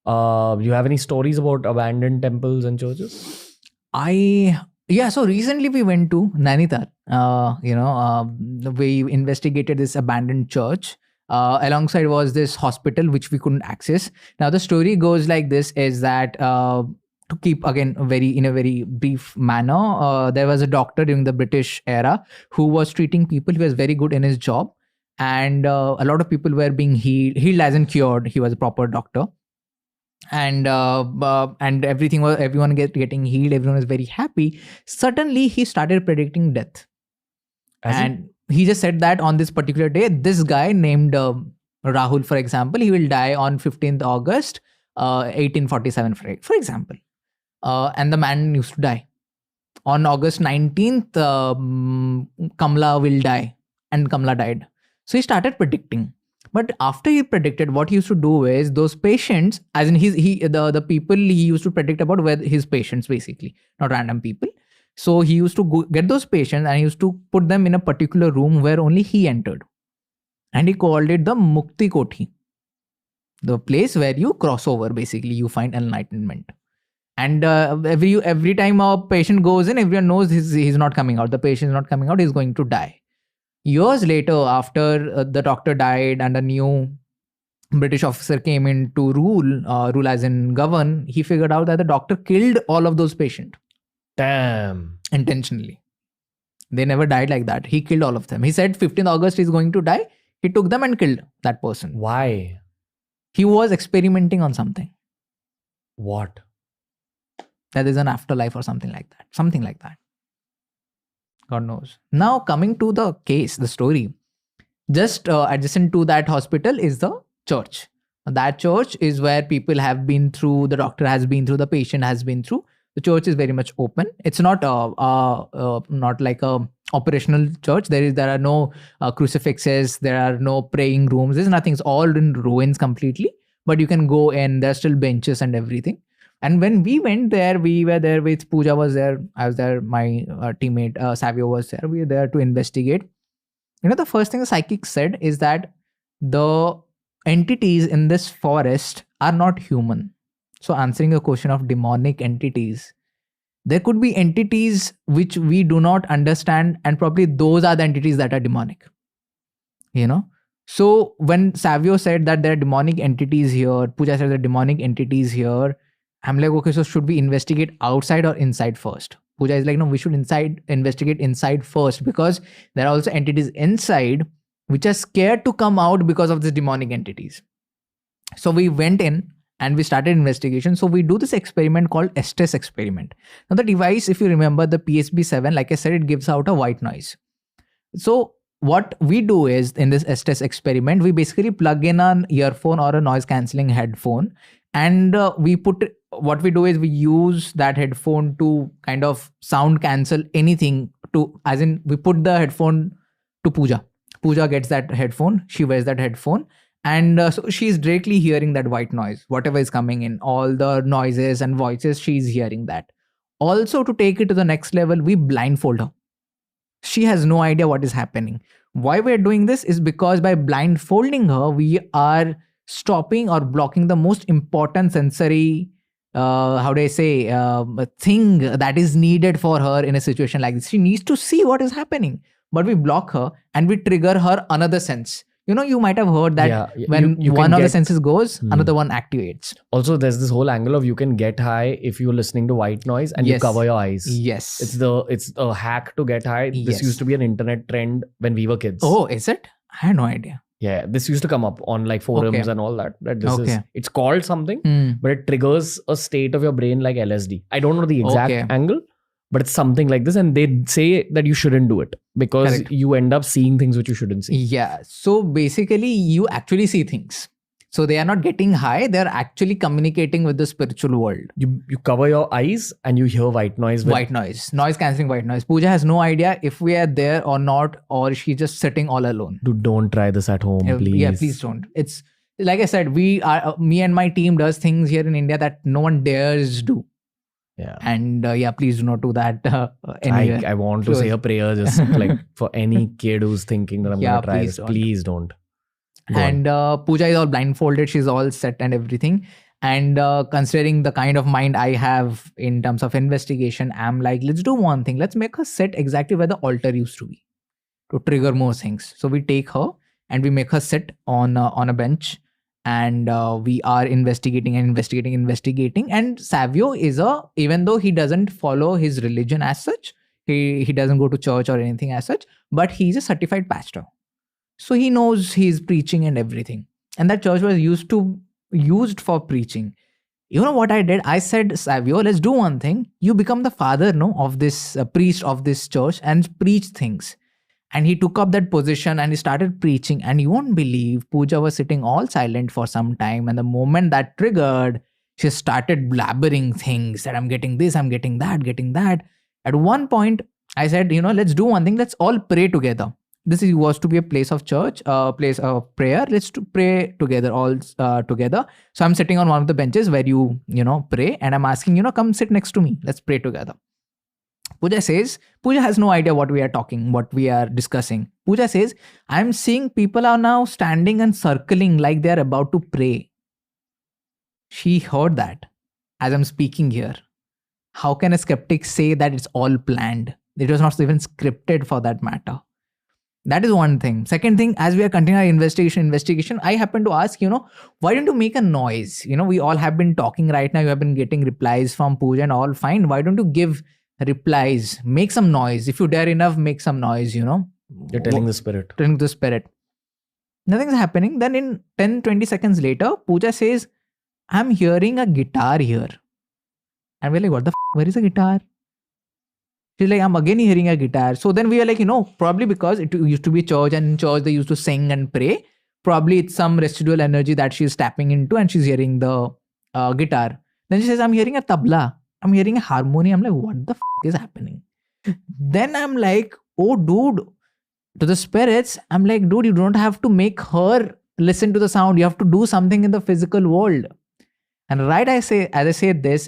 You have any stories about abandoned temples and churches? So recently we went to Nainital. We investigated this abandoned church. Alongside was this hospital which we couldn't access. Now the story goes like this: is that to keep again in a very brief manner, there was a doctor during the British era who was treating people. He was very good in his job, and a lot of people were being healed as in cured. He was a proper doctor, and everyone getting healed. Everyone was very happy. Suddenly he started predicting death. He just said that on this particular day, this guy named Rahul, for example, he will die on 15th August 1847, for example. And the man used to die on August 19th. Kamla will die, and Kamla died. So he started predicting. But after he predicted, what he used to do is those patients, as in the people he used to predict about were his patients, basically, not random people. So he used to get those patients and he used to put them in a particular room where only he entered. And he called it the Mukti Kothi, the place where you cross over, basically, you find enlightenment. And every time a patient goes in, everyone knows he's not coming out. The patient is not coming out, he's going to die. Years later, after the doctor died and a new British officer came in to rule as in govern, he figured out that the doctor killed all of those patients. Damn. Intentionally. They never died like that. He killed all of them. He said 15th August he's going to die. He took them and killed that person. Why? He was experimenting on something. What? That is an afterlife or something like that. Something like that. God knows. Now coming to the case, the story, just adjacent to that hospital is the church. That church is where people have been through, the doctor has been through, the patient has been through. The church is very much open. It's not not like a operational church. There are no crucifixes. There are no praying rooms. There's nothing. It's all in ruins completely. But you can go in. There's still benches and everything. And when we went there, we were there with Pooja was there. I was there. My teammate Savio was there. We were there to investigate. The first thing the psychic said is that the entities in this forest are not human. So answering the question of demonic entities, there could be entities which we do not understand, and probably those are the entities that are demonic. So when Savio said that there are demonic entities here, Pooja said there are demonic entities here, I'm like, okay, so should we investigate outside or inside first? Pooja is like, no, we should investigate inside first, because there are also entities inside which are scared to come out because of these demonic entities. So we went in and we started investigation. So we do this experiment called Estes experiment. Now the device, if you remember the PSB7, like I said, it gives out a white noise. So what we do is in this Estes experiment, we basically plug in an earphone or a noise cancelling headphone, and what we do is we use that headphone to kind of sound cancel anything, as in we put the headphone to Pooja. Pooja gets that headphone, she wears that headphone, and so she's directly hearing that white noise, whatever is coming in, all the noises and voices, she's hearing that. Also, to take it to the next level, we blindfold her. She has no idea what is happening. Why we're doing this is because by blindfolding her, we are stopping or blocking the most important sensory thing that is needed for her in a situation like this. She needs to see what is happening, but we block her and we trigger her another sense. You might have heard that when one of the senses goes, another one activates. Also, there's this whole angle of you can get high if you're listening to white noise and you cover your eyes. Yes. It's a hack to get high. This used to be an internet trend when we were kids. Oh, is it? I had no idea. Yeah, this used to come up on like forums and all that. It's called something, but it triggers a state of your brain like LSD. I don't know the exact angle, but it's something like this. And they say that you shouldn't do it because you end up seeing things which you shouldn't see. Yeah. So basically you actually see things. So they are not getting high. They're actually communicating with the spiritual world. You cover your eyes and you hear white noise. White noise. Noise cancelling white noise. Pooja has no idea if we are there or not, or she's just sitting all alone. Dude, don't try this at home, please. Yeah, please don't. It's like I said, me and my team does things here in India that no one dares do. Yeah. And please do not do that anywhere. I want to say a prayer just like for any kid who's thinking that I'm going to try this. Please don't. And Pooja is all blindfolded. She's all set and everything. And considering the kind of mind I have in terms of investigation, I'm like, let's do one thing. Let's make her sit exactly where the altar used to be to trigger more things. So we take her and we make her sit on a bench, and we are investigating. And Savio is even though he doesn't follow his religion as such, he doesn't go to church or anything as such, but he's a certified pastor. So he knows he's preaching and everything. And that church was used for preaching. You know what I did? I said, Savio, let's do one thing. You become the father, no, of this priest of this church and preach things. And he took up that position and he started preaching. And you won't believe, Pooja was sitting all silent for some time. And the moment that triggered, she started blabbering things that I'm getting this, I'm getting that. At one point, I said, let's do one thing. Let's all pray together. This was to be a place of church, place of prayer. Let's pray together, all together. So I'm sitting on one of the benches where you pray. And I'm asking, come sit next to me. Let's pray together. Pooja has no idea what we are talking, what we are discussing. Pooja says, I'm seeing people are now standing and circling like they are about to pray. She heard that as I'm speaking here. How can a skeptic say that it's all planned? It was not even scripted for that matter. That is one thing. Second thing, as we are continuing our investigation, I happen to ask, why don't you make a noise? We all have been talking right now. You have been getting replies from Pooja and all fine. Why don't you give replies? Make some noise. If you dare enough, make some noise, You're telling the spirit. Nothing's happening. Then in 10-20 seconds later, Pooja says, I'm hearing a guitar here. And we're like, what the where is a guitar? She's like, I'm again hearing a guitar. So then we are like, probably because it used to be church, and in church they used to sing and pray. Probably it's some residual energy that she's tapping into and she's hearing the guitar. Then she says, I'm hearing a tabla. I'm hearing a harmonium. I'm like, what the is happening? Then I'm like, oh dude, to the spirits, I'm like, dude, you don't have to make her listen to the sound. You have to do something in the physical world. And as I say this,